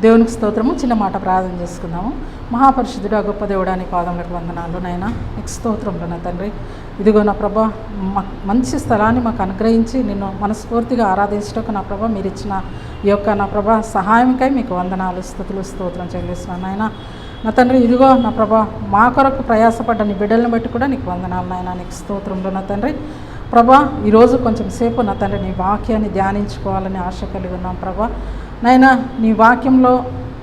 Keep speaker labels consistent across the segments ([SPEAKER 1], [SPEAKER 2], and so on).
[SPEAKER 1] దేవునికి స్తోత్రము. చిన్న మాట ప్రార్థన చేసుకుందాము. మహాపరిశుద్ధుడా, గొప్ప దేవుడా, నీ పాదములకు వందనాలు నాయనా. నీకు స్తోత్రములు నా తండ్రి. ఇదిగో నా ప్రభా, మంచి స్థలాన్ని మాకు అనుగ్రహించి నిన్ను మనస్ఫూర్తిగా ఆరాధించటకు నా ప్రభా మీరు ఇచ్చిన ఈ యొక్క నా ప్రభా సహాయంకై మీకు వందనాలు, స్తుతులు, స్తోత్రం చెల్లిస్తున్నాను నాయన. నా తండ్రి, ఇదిగో నా ప్రభా మా కొరకు ప్రయాసపడ్డ నీ బిడ్డలను బట్టి కూడా నీకు వందనాలు నాయన. నీకు స్తోత్రంలో నా తండ్రి. ప్రభా, ఈరోజు కొంచెం సేపు నా తండ్రి నీ వాక్యాన్ని ధ్యానించుకోవాలని ఆశ కలిగి ఉన్నాం ప్రభా. నాయనా, నీ వాక్యంలో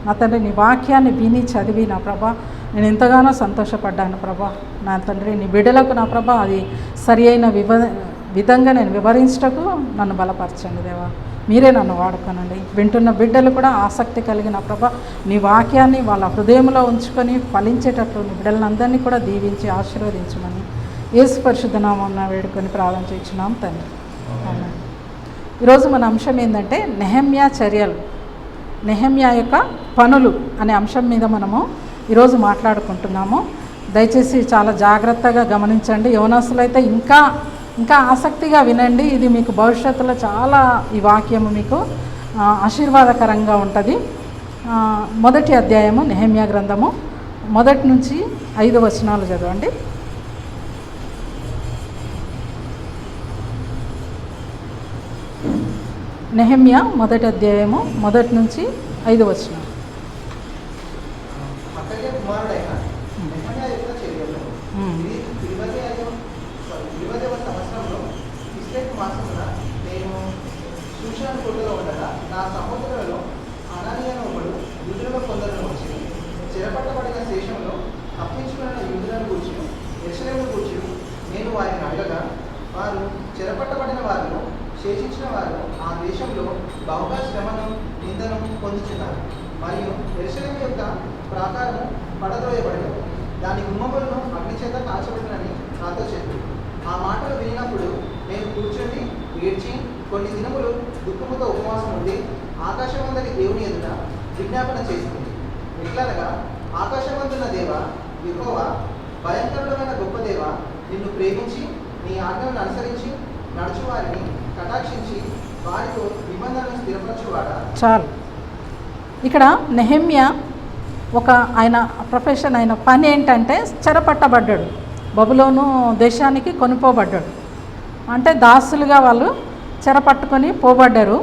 [SPEAKER 1] నా తండ్రి నీ వాక్యాన్ని విని చదివి నా ప్రభా నేను ఎంతగానో సంతోషపడ్డాను ప్రభా. నా తండ్రి, నీ బిడ్డలకు నా ప్రభా అది సరి అయిన విధంగా నేను వివరించటకు నన్ను బలపరచండి దేవా. మీరే నన్ను వాడుకోనండి. వింటున్న బిడ్డలు కూడా ఆసక్తి కలిగిన ప్రభా నీ వాక్యాన్ని వాళ్ళ హృదయంలో ఉంచుకొని ఫలించేటట్లు నీ బిడ్డలందరినీ కూడా దీవించి ఆశీర్వదించమని యేసు పరిశుద్ధ నామమున వేడుకొని ప్రార్థన చేయించున్నాం తండ్రి. ఈరోజు మన అంశం ఏంటంటే నెహెమ్యా చర్యలు, నెహెమ్యా యొక్క పనులు అనే అంశం మీద మనము ఈరోజు మాట్లాడుకుంటున్నాము. దయచేసి చాలా జాగ్రత్తగా గమనించండి. యవనస్తులైతే ఇంకా ఆసక్తిగా వినండి. ఇది మీకు భవిష్యత్తులో చాలా ఈ వాక్యము మీకు ఆశీర్వాదకరంగా ఉంటుంది. మొదటి అధ్యాయము నెహెమ్యా గ్రంథము 1 నుంచి 5 వచనాలు చదవండి. నెహెమ్యా 1వ అధ్యాయము 1 నుంచి 5 వచనాలు.
[SPEAKER 2] చెరపట్టబడిన శేషంలో తప్పించుకున్న యూదులను కూర్చి యెరూషలేమును కూర్చి నేను వారిని అడగగా, వారు చెరపట్టబడిన వారిలో శేషించిన వారు ఆ దేశంలో బహుగా శ్రమను నిందను పొందుతున్నారు. మరియు యెరూషలేము యొక్క ప్రాకారము పడద్రోయబడలేదు, దాని గుమ్మములను అగ్ని చేత కాల్చబడినని నాతో చెప్పి, ఆ మాటలు వినినప్పుడు నేను కూర్చొని ఏడ్చి కొన్ని దినములు దుఃఖముతో ఉపవాసం ఉండి ఆకాశమందరి దేవుని ఎదుట విజ్ఞాపన చేస్తుంది. ఎట్లనగా, ఆకాశమందున్న దేవ యెహోవా, భయంకరుడమైన గొప్ప దేవ, నిన్ను ప్రేమించి నీ ఆజ్ఞలను అనుసరించి నడుచువారిని కటాక్షించి వారితో నిబంధనలను స్థిరపరచువాడా.
[SPEAKER 1] చాలు. ఇక్కడ నెహెమ్యా ఆయన ప్రొఫెషన్, ఆయన పని ఏంటంటే చెరపట్టబడ్డాడు, బబులోను దేశానికి కొనిపోబడ్డాడు. అంటే దాసులుగా వాళ్ళు చెరపట్టుకొని పోబడ్డారు.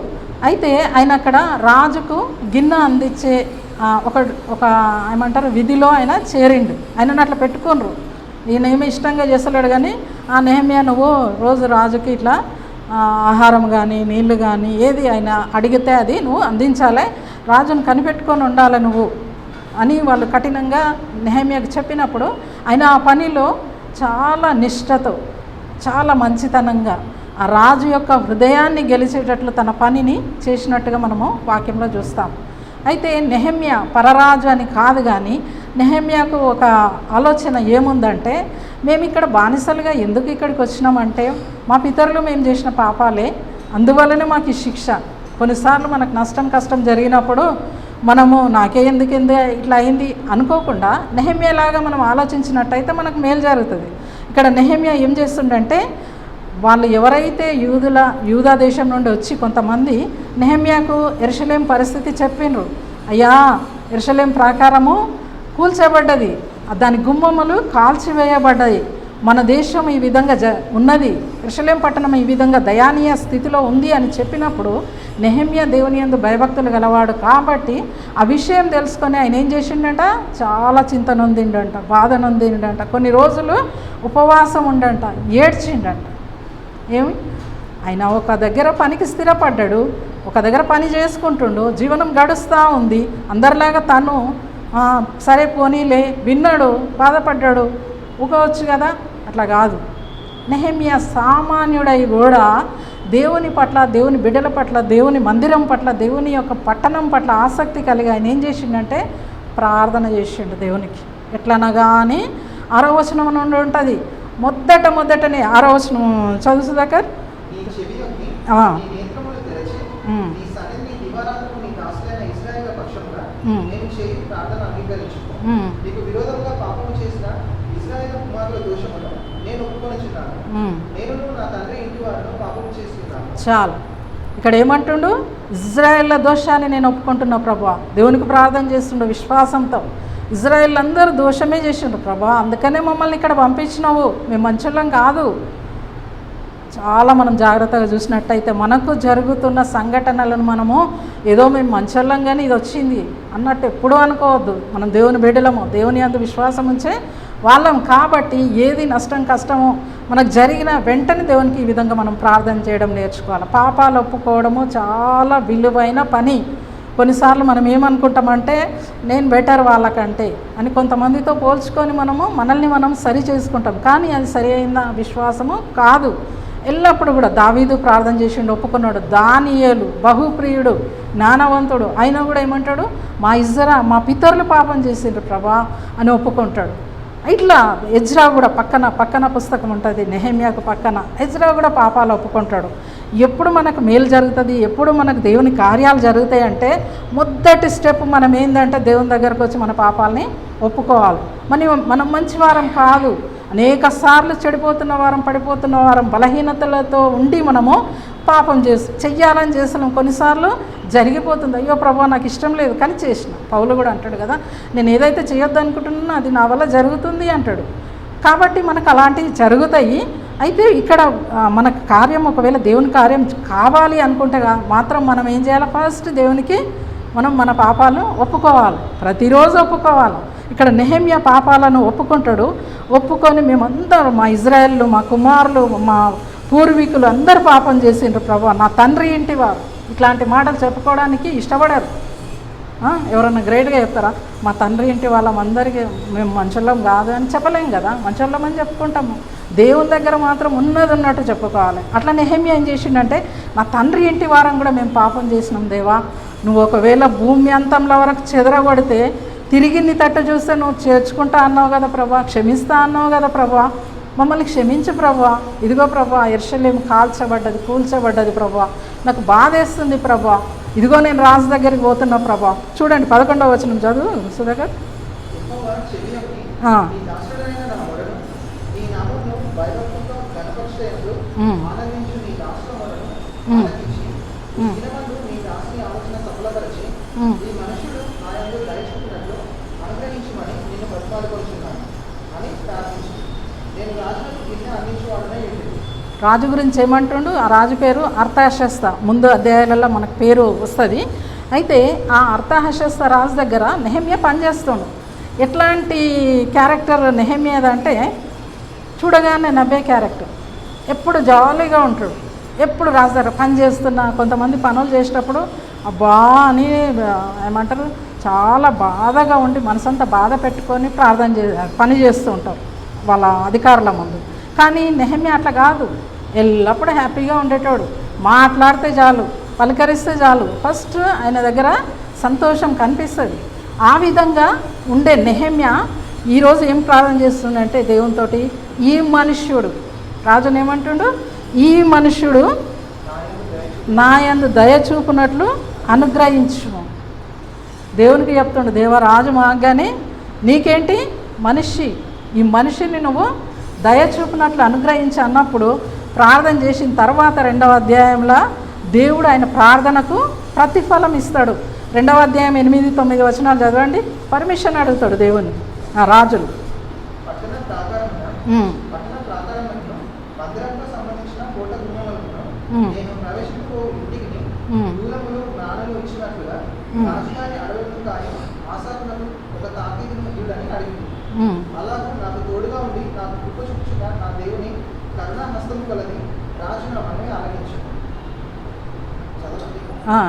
[SPEAKER 1] అయితే ఆయన అక్కడ రాజుకు గిన్నె అందించే ఒక ఏమంటారు విధిలో ఆయన చేరిండు. ఆయనను అట్లా పెట్టుకోనరు. ఈయన ఏమి ఇష్టంగా చేస్తలేడు, కానీ ఆ నెహెమ్యా నువ్వు రోజు రాజుకి ఇట్లా ఆహారం కానీ నీళ్లు కానీ ఏది ఆయన అడిగితే అది నువ్వు అందించాలి, రాజును కనిపెట్టుకొని ఉండాలి నువ్వు అని వాళ్ళు కఠినంగా నెహెమ్యాకు చెప్పినప్పుడు ఆయన ఆ పనిలో చాలా నిష్ఠతో, చాలా మంచితనంగా ఆ రాజు యొక్క హృదయాన్ని గెలిచేటట్లు తన పనిని చేసినట్టుగా మనము వాక్యంలో చూస్తాం. అయితే నెహెమ్యా పరరాజు అని కాదు, కానీ నెహెమ్యాకు ఒక ఆలోచన ఏముందంటే, మేము ఇక్కడ బానిసలుగా ఎందుకు ఇక్కడికి వచ్చినామంటే మా పితరులు మేము చేసిన పాపాలే, అందువల్లనే మాకు ఈ శిక్ష. కొన్నిసార్లు మనకు కష్టం జరిగినప్పుడు మనము నాకే ఎందుకు ఇట్లా అయింది అనుకోకుండా నెహెమ్యాలాగా మనం ఆలోచించినట్టయితే మనకు మేలు జరుగుతుంది. ఇక్కడ నెహెమ్యా ఏం చేస్తుండంటే, వాళ్ళు ఎవరైతే యూదా దేశం నుండి వచ్చి కొంతమంది నెహెమ్యాకు యెరూషలేము పరిస్థితి చెప్పిండ్రు. అయ్యా, యెరూషలేము ప్రాకారము కూల్చబడ్డది, దాని గుమ్మములు కాల్చివేయబడ్డాయి, మన దేశం ఈ విధంగా ఉన్నది, యెరూషలేము పట్టణం ఈ విధంగా దయానీయ స్థితిలో ఉంది అని చెప్పినప్పుడు నెహెమ్యా దేవుని యందు భయభక్తులు గలవాడు కాబట్టి ఆ విషయం తెలుసుకొని ఆయన ఏం చేసిండంట, చాలా చింత నొందిండంట, బాధ నొందిండంట, కొన్ని రోజులు ఉపవాసం ఉండంట, ఏడ్చిండంట. ఏమి ఆయన ఒక దగ్గర పనికి స్థిరపడ్డాడు, ఒక దగ్గర పని చేసుకుంటుండు, జీవనం గడుస్తూ ఉంది. అందరిలాగా తను సరే పోనీలే విన్నాడు, బాధపడ్డాడు, ఊకోవచ్చు కదా, అట్లా కాదు. నెహెమ్యా సామాన్యుడై కూడా దేవుని పట్ల, దేవుని బిడ్డల పట్ల, దేవుని మందిరం పట్ల, దేవుని యొక్క పట్టణం పట్ల ఆసక్తి కలిగి ఆయన ఏం చేసిండంటే ప్రార్థన చేసిండు దేవునికి. ఎట్లనగాని 6వ వచనం నుండి ఉంటుంది. మొదటనే 6వ వచనం చదువు సుధాకర్. చాలు. ఇక్కడ ఏమంటుండు, ఇజ్రాయేళ్ల దోషాన్ని నేను ఒప్పుకుంటున్నా ప్రభా. దేవునికి ప్రార్థన చేస్తుండు విశ్వాసంతో. ఇజ్రాయేల్ అందరూ దోషమే చేసిండ్రు ప్రభా, అందుకనే మమ్మల్ని ఇక్కడ పంపించినావు, మేము మంచోళ్ళం కాదు. చాలా మనం జాగ్రత్తగా చూసినట్టయితే మనకు జరుగుతున్న సంఘటనలను మనము ఏదో మేము మంచోళ్ళం కానీ ఇది వచ్చింది అన్నట్టు ఎప్పుడూ అనుకోవద్దు. మనం దేవుని బిడ్డలము, దేవుని అందు విశ్వాసం ఉంచే వాళ్ళం కాబట్టి ఏది నష్టం కష్టమో మనకు జరిగిన వెంటనే దేవునికి ఈ విధంగా మనం ప్రార్థన చేయడం నేర్చుకోవాలి. పాపాలు ఒప్పుకోవడము చాలా విలువైన పని. కొన్నిసార్లు మనం ఏమనుకుంటామంటే నేను బెటర్ వాళ్ళకంటే అని కొంతమందితో పోల్చుకొని మనల్ని మనం సరి చేసుకుంటాం, కానీ అది సరి అయిన విశ్వాసము కాదు. ఎల్లప్పుడూ కూడా దావీదు ప్రార్థన చేసిండు, ఒప్పుకున్నాడు. దానియేలు బహుప్రియుడు, జ్ఞానవంతుడు, అయినా కూడా ఏమంటాడు, మా పితరులు పాపం చేసిండ్రు ప్రభా అని ఒప్పుకుంటాడు. ఇట్లా ఎజ్రా కూడా పక్కన పుస్తకం ఉంటుంది నెహెమ్యాకు పక్కన. ఎజ్రా కూడా పాపాలు ఒప్పుకుంటాడు. ఎప్పుడు మనకు మేలు జరుగుతుంది, ఎప్పుడు మనకు దేవుని కార్యాలు జరుగుతాయి అంటే మొదటి స్టెప్ మనం ఏంటంటే దేవుని దగ్గరకు వచ్చి మన పాపాలని ఒప్పుకోవాలి. మనం మంచివారం కాదు, అనేక సార్లు చెడిపోతున్న వారం, పడిపోతున్న వారం, బలహీనతలతో ఉండి మనము పాపం చెయ్యాలని చేస్తున్నాం. కొన్నిసార్లు జరిగిపోతుంది, అయ్యో ప్రభా నాకు ఇష్టం లేదు కానీ చేసిన. పౌలు కూడా అంటాడు కదా, నేను ఏదైతే చేయొద్దు అనుకుంటున్నానో అది నా వల్ల జరుగుతుంది అంటాడు. కాబట్టి మనకు అలాంటివి జరుగుతాయి. అయితే ఇక్కడ మనకు కార్యం ఒకవేళ దేవుని కార్యం కావాలి అనుకుంటే మాత్రం మనం ఏం చేయాలి, ఫస్ట్ దేవునికి మన పాపాలను ఒప్పుకోవాలి, ప్రతిరోజు ఒప్పుకోవాలి. ఇక్కడ నెహెమ్యా పాపాలను ఒప్పుకుంటాడు. ఒప్పుకొని మేమందరం, మా ఇజ్రాయేళ్ళు, మా కుమారులు, మా పూర్వీకులు అందరూ పాపం చేసిండ్రు ప్రభా, నా తండ్రి ఇంటి వారు. ఇట్లాంటి మాటలు చెప్పుకోవడానికి ఇష్టపడారు. ఎవరన్నా గ్రేట్గా చెప్తారా, మా తండ్రి ఇంటి వాళ్ళందరికీ మేము మంచోళ్ళం కాదు అని చెప్పలేం కదా, మంచోళ్ళం అని చెప్పుకుంటాము. దేవుని దగ్గర మాత్రం ఉన్నది ఉన్నట్టు చెప్పుకోవాలి. అట్లా నెహెమ్యా ఏం చేసిండంటే, నా తండ్రి ఇంటి వారం కూడా మేము పాపం చేసినాం దేవా, నువ్వు ఒకవేళ భూమి అంతంలో వరకు చెదరగొడితే తిరిగి నీ తట్టు చూస్తే నువ్వు చేర్చుకుంటా అన్నావు కదా ప్రభా, క్షమిస్తా అన్నావు కదా ప్రభా, మమ్మల్ని క్షమించు ప్రభా. ఇదిగో ప్రభా యెరూషలేము కూల్చబడ్డది ప్రభా, నాకు బాధేస్తుంది ప్రభా. ఇదిగో నేను రాజు దగ్గరికి పోతున్నా ప్రభా. చూడండి 11వ వచనం చదువు సుధాకర్. రాజు గురించి ఏమంటుండు, ఆ రాజు పేరు అర్తహషస్త. ముందు అధ్యాయాలలో మనకు పేరు వస్తుంది. అయితే ఆ అర్తహషస్త రాజు దగ్గర నెహెమ్యా పనిచేస్తుండు. ఎట్లాంటి క్యారెక్టర్ నెహెమ్యాదంటే చూడగానే నవ్వే క్యారెక్టర్. ఎప్పుడు జాలీగా ఉంటాడు, ఎప్పుడు రాజు దగ్గర పని చేస్తున్నా, కొంతమంది పనులు చేసేటప్పుడు అబ్బా అని ఏమంటారు, చాలా బాధగా ఉండి మనసంతా బాధ పెట్టుకొని పని చేస్తూ ఉంటారు వాళ్ళ అధికారుల ముందు. కానీ నెహెమ్యా అట్లా కాదు, ఎల్లప్పుడూ హ్యాపీగా ఉండేటోడు. మాట్లాడితే చాలు, పలకరిస్తే చాలు, ఫస్ట్ ఆయన దగ్గర సంతోషం కనిపిస్తుంది. ఆ విధంగా ఉండే నెహెమ్యా ఈరోజు ఏం ప్రార్థన చేస్తుందంటే దేవునితోటి, ఈ మనుష్యుడు రాజును ఏమంటుండు, ఈ మనుష్యుడు నా యందు దయ చూపునట్లు అనుగ్రహించుము. దేవునికి చెప్తుండు, దేవరాజు మాగానే నీకేంటి మనిషి, ఈ మనిషిని నువ్వు దయ చూపినట్లు అనుగ్రహించి అన్నప్పుడు ప్రార్థన చేసిన తర్వాత 2వ అధ్యాయంలో దేవుడు ఆయన ప్రార్థనకు ప్రతిఫలం ఇస్తాడు. 2వ అధ్యాయం 8-9 వచనాలు చదవండి. పర్మిషన్ అడుగుతాడు దేవుని ఆ రాజులు.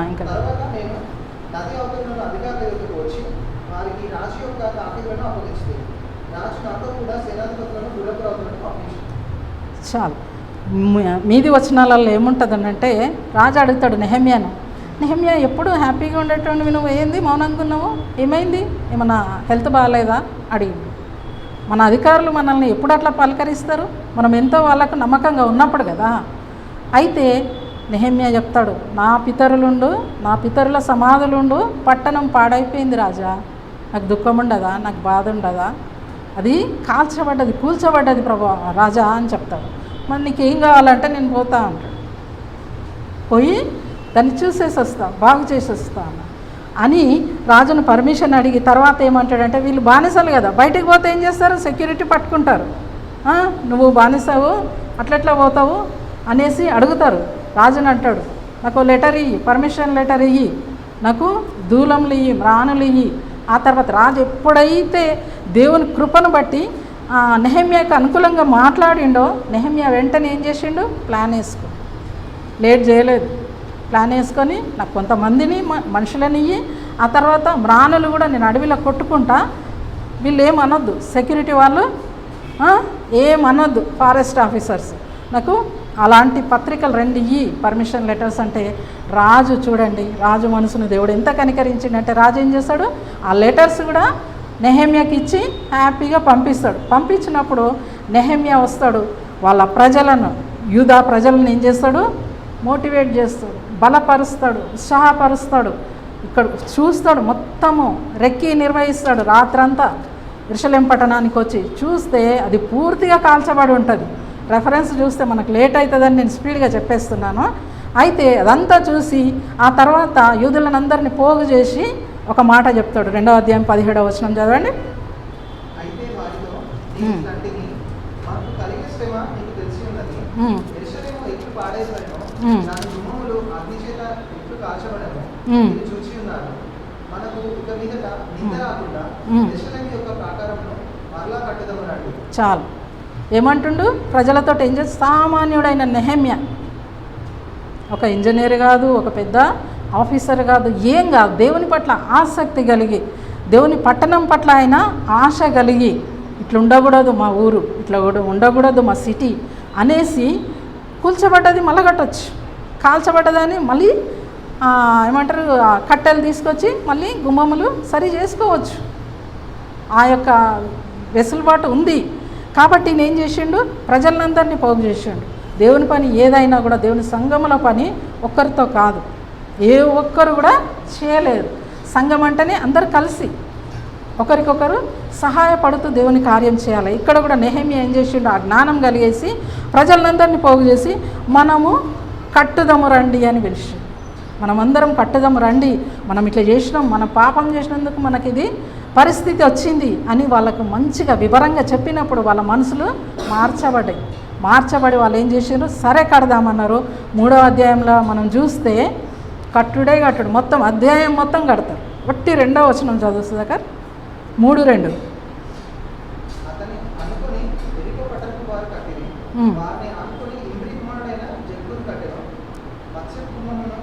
[SPEAKER 1] ఇంకా
[SPEAKER 2] నది అవతల అధికారుల దగ్గరకు వచ్చి వారికి రాజు యొక్క తాకీదులను అప్పగించింది. రాజు నాతో కూడా సేనాధిపతులను గుర్రపురాతులను పంపించింది.
[SPEAKER 1] చాలు. మీది వచనాలలో ఏముంటుందనంటే రాజు అడుగుతాడు నెహెమ్యాను, నెహెమ్యా ఎప్పుడు హ్యాపీగా ఉండేటువంటి నువ్వు ఏంది మౌనంగా ఉన్నావు, ఏమైంది, ఏమన్నా హెల్త్ బాగాలేదా అడిగింది. మన అధికారులు మనల్ని ఎప్పుడు అట్లా పలకరిస్తారు, మనం ఎంతో వాళ్ళకు నమ్మకంగా ఉన్నప్పుడు కదా. అయితే నెహెమ్యా చెప్తాడు, నా పితరుల సమాధులుండు పట్టణం పాడైపోయింది రాజా, నాకు దుఃఖం ఉండదా, నాకు బాధ ఉండదా, అది కూల్చబడ్డది ప్రభు రాజా అని చెప్తాడు. మరి నీకేం కావాలంటే నేను పోతా అంటాడు. పోయి దాన్ని చూసేసి వస్తా, బాగు చేసి వస్తా అని రాజును పర్మిషన్ అడిగి తర్వాత ఏమంటాడంటే, వీళ్ళు బానిసలు కదా, బయటికి పోతే ఏం చేస్తారు, సెక్యూరిటీ పట్టుకుంటారు, నువ్వు బానిసవు అట్లెట్లా పోతావు అనేసి అడుగుతారు. రాజుని అంటాడు, నాకు లెటర్ ఇయ్యి, పర్మిషన్ లెటర్ ఇయ్యి, నాకు దూలంలు ఇయ్యి, మ్రాణులు ఇయ్యి. ఆ తర్వాత రాజు ఎప్పుడైతే దేవుని కృపను బట్టి నెహెమ్యాకి అనుకూలంగా మాట్లాడిండో, నెహెమ్యా వెంటనే ఏం చేసిండు, ప్లాన్ వేసుకో, లేట్ చేయలేదు, ప్లాన్ వేసుకొని నాకు కొంతమందిని మనుషులని ఇయ్యి, ఆ తర్వాత మ్రాణులు కూడా నేను అడవిలో కొట్టుకుంటా, వీళ్ళు ఏమనొద్దు, సెక్యూరిటీ వాళ్ళు ఏమనొద్దు, ఫారెస్ట్ ఆఫీసర్స్ నాకు అలాంటి పత్రికలు 2 ఇయ్యి, పర్మిషన్ లెటర్స్. అంటే రాజు చూడండి, రాజు మనసును దేవుడు ఎంత కనికరించిండంటే రాజు ఏం చేస్తాడు, ఆ లెటర్స్ కూడా నెహెమ్యాకి ఇచ్చి హ్యాపీగా పంపిస్తాడు. పంపించినప్పుడు నెహెమ్యా వస్తాడు, వాళ్ళ ప్రజలను, యూదా ప్రజలను ఏం చేస్తాడు, మోటివేట్ చేస్తాడు, బలపరుస్తాడు, ఉత్సాహపరుస్తాడు. ఇక్కడ చూస్తాడు, మొత్తము రెక్కి నిర్వహిస్తాడు. రాత్రంతా యెరూషలేము పట్టణానికి వచ్చి చూస్తే అది పూర్తిగా కాల్చబడి ఉంటుంది. రెఫరెన్స్ చూస్తే మనకు లేట్ అవుతుందని నేను స్పీడ్గా చెప్పేస్తున్నాను. అయితే అదంతా చూసి ఆ తర్వాత యూదులను అందరినీ పోగు చేసి ఒక మాట చెప్తాడు. 2వ అధ్యాయం 17వ వచనం చదవండి.
[SPEAKER 2] అయితే వారితో, మాకు కలిగిన శ్రమ నీకు తెలిసి ఉన్నది, యెరూషలేము ఎట్లు పాడైపోయినో, దాని గుమ్మములు అగ్ని చేత ఎట్లు కాల్చబడను మీరు చూచి ఉన్నారు. మనకు ఇక మీదట నింద రాకుండా యెరూషలేము యొక్క ప్రాకారమును మరలా కట్టుదమన్నాడు.
[SPEAKER 1] చాలు, ఏమంటుండు, ప్రజలతో ఏం చేసి, సామాన్యుడైన నెహెమ్యా, ఒక ఇంజనీర్ కాదు, ఒక పెద్ద ఆఫీసర్ కాదు, ఏం కాదు, దేవుని పట్ల ఆసక్తి కలిగి, దేవుని పట్టణం పట్ల ఆయన ఆశ కలిగి, ఇట్లా ఉండకూడదు మా ఊరు, ఇట్లా ఉండకూడదు మా సిటీ అనేసి, కూల్చబడ్డది మళ్ళీ కట్టచ్చు, కాల్చబడ్డదని మళ్ళీ ఏమంటారు, కట్టెలు తీసుకొచ్చి మళ్ళీ గుమ్మములు సరి చేసుకోవచ్చు. ఆ యొక్క వెసులుబాటు ఉంది. కాబట్టి నేనేం చేసిండు, ప్రజలందరినీ పోగు చేసిండు. దేవుని పని ఏదైనా కూడా, దేవుని సంఘముల పని ఒక్కరితో కాదు, ఏ ఒక్కరు కూడా చేయలేరు. సంఘం అంటేనే అందరు కలిసి ఒకరికొకరు సహాయపడుతూ దేవుని కార్యం చేయాలి. ఇక్కడ కూడా నెహెమ్యా ఏం చేసిండు, ఆ జ్ఞానం కలిగేసి ప్రజలందరినీ పోగు చేసి మనము కట్టుదము రండి అని పిలిచి, మనమందరం కట్టుదము రండి, మనం ఇట్లా చేసినాం, మనం పాపం చేసినందుకు మనకి ఇది పరిస్థితి వచ్చింది అని వాళ్ళకు మంచిగా వివరంగా చెప్పినప్పుడు వాళ్ళ మనసులు మార్చబడి వాళ్ళు ఏం చేశారు, సరే కడదామన్నారు. 3వ అధ్యాయంలో మనం చూస్తే కట్టుడు మొత్తం అధ్యాయం మొత్తం కడతారు. 2వ వచనం చదువుతుంది దగ్గర 3:2.
[SPEAKER 2] అతని అనుకుని ఎరికో పట్టణపు వారు కట్టిరి, వారిని అనుకుని ఇమ్రీ కుమారుడైన జక్కూరు కట్టెను, మత్స్య కుటుంబమును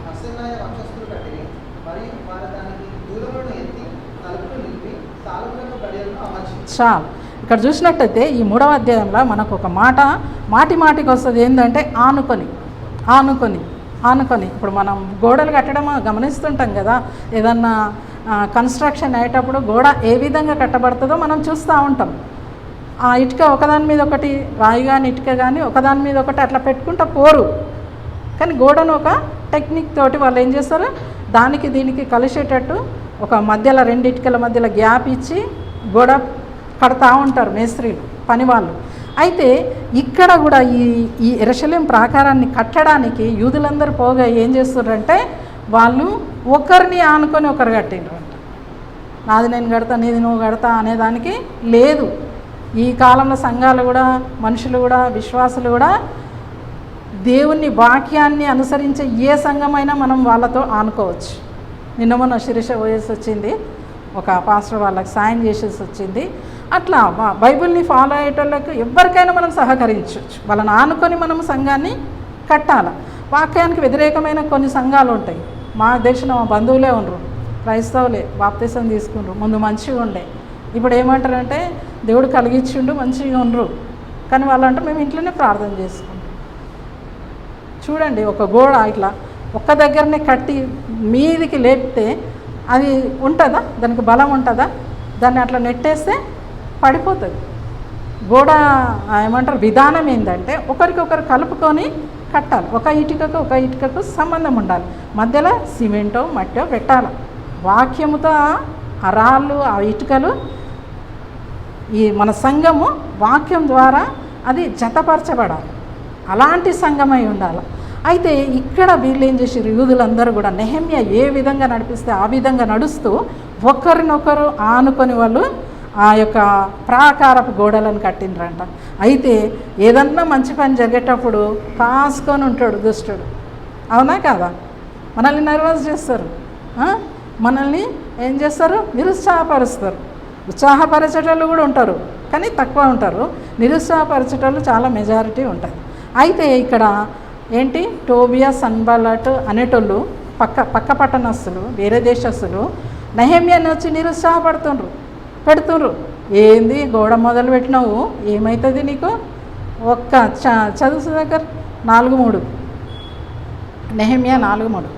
[SPEAKER 2] హసెనాయ వంశస్థులు కట్టిరి, మరియు వారు దానికి దూలములను ఎత్తి తలుపులు నిలిపి తాళములను గడియలను అమర్చి.
[SPEAKER 1] చాలు, ఇక్కడ చూసినట్టయితే ఈ 3వ అధ్యాయంలో మనకు ఒక మాటికి వస్తుంది, ఏంటంటే ఆనుకొని. ఇప్పుడు మనం గోడలు కట్టడం గమనిస్తుంటాం కదా, ఏదన్నా కన్స్ట్రక్షన్ అయ్యేటప్పుడు గోడ ఏ విధంగా కట్టబడుతుందో మనం చూస్తూ ఉంటాం. ఆ ఇటుక ఒకదాని మీద ఒకటి, రాయి కానీ ఇటుక కానీ ఒకదాని మీద ఒకటి అట్లా పెట్టుకుంటా పోరు. కానీ గోడను ఒక టెక్నిక్ తోటి వాళ్ళు ఏం చేస్తారు, దానికి దీనికి కలిసేటట్టు ఒక మధ్యలో 2 ఇటుకల మధ్యలో గ్యాప్ ఇచ్చి గోడ కడతా ఉంటారు మేస్త్రీలు, పనివాళ్ళు. అయితే ఇక్కడ కూడా ఈ యెరూషలేము ప్రాకారాన్ని కట్టడానికి యూదులందరూ పోగా ఏం చేస్తున్నారంటే, వాళ్ళు ఒకరిని ఆనుకొని ఒకరు కట్టిండ్రు అంట. నాది నేను కడతా, నీది నువ్వు కడతా అనేదానికి లేదు. ఈ కాలంలో సంఘాలు కూడా, మనుషులు కూడా, విశ్వాసులు కూడా దేవుని వాక్యాన్ని అనుసరించే ఏ సంఘమైనా మనం వాళ్ళతో ఆనుకోవచ్చు. నిన్న మొన్న శిరీష పోయేసి వచ్చింది, ఒక పాస్టర్ వాళ్ళకి సాయం చేసేసి వచ్చింది. అట్లా బైబిల్ని ఫాలో అయ్యేటోళ్ళకు ఎవరికైనా మనం సహకరించవచ్చు. వాళ్ళని ఆనుకొని మనం సంఘాన్ని కట్టాలి. వాక్యానికి వ్యతిరేకమైన కొన్ని సంఘాలు ఉంటాయి. మా దేశంలో మా బంధువులే ఉండరు, క్రైస్తవులే, బాప్తిసం తీసుకుండ్రు, ముందు మంచిగా ఉండే, ఇప్పుడు ఏమంటారంటే దేవుడు కలిగించిండు మంచిగా ఉండరు, కానీ వాళ్ళంటే మేము ఇంట్లోనే ప్రార్థన చేసుకుంటాం. చూడండి, ఒక గోడ ఇట్లా ఒక్క దగ్గరనే కట్టి మీదికి లేపితే అది ఉంటుందా, దానికి బలం ఉంటుందా? దాన్ని అట్లా నెట్టేస్తే పడిపోతుంది. గోడ ఏమంటారు విధానం ఏంటంటే ఒకరికొకరు కలుపుకొని కట్టాలి. ఒక ఇటుకకు సంబంధం ఉండాలి, మధ్యలో సిమెంటో మట్టో పెట్టాలి. వాక్యముతో ఆ రాళ్ళు, ఆ ఇటుకలు, ఈ మన సంఘము వాక్యం ద్వారా అది జతపరచబడాలి. అలాంటి సంఘమై ఉండాలి. అయితే ఇక్కడ వీళ్ళు ఏం చేసారు, యూదులందరూ కూడా నెహెమ్యా ఏ విధంగా నడిపిస్తే ఆ విధంగా నడుస్తూ ఒకరినొకరు ఆనుకొని వాళ్ళు ఆ యొక్క ప్రాకారపు గోడలను కట్టిండ్రంట. అయితే ఏదన్నా మంచి పని జరిగేటప్పుడు కాసుకొని ఉంటాడు దుష్టుడు, అవునా కాదా? మనల్ని నర్వస్ చేస్తారు, మనల్ని ఏం చేస్తారు, నిరుత్సాహపరుస్తారు. ఉత్సాహపరచేటోళ్ళు కూడా ఉంటారు, కానీ తక్కువ ఉంటారు. నిరుత్సాహపరచేటోళ్ళు చాలా మెజారిటీ ఉంటుంది. అయితే ఇక్కడ ఏంటి, టోబియా, సన్బల్లట్ అనేటోళ్ళు పక్క పట్టణస్తులు, వేరే దేశస్తులు నెహెమ్యాని వచ్చి పెడుతుండ్రు. ఏంది గోడ మొదలు పెట్టినావు, ఏమవుతుంది నీకు? ఒక్క చదువు దగ్గర 4:3, నెహెమ్యా 4:3.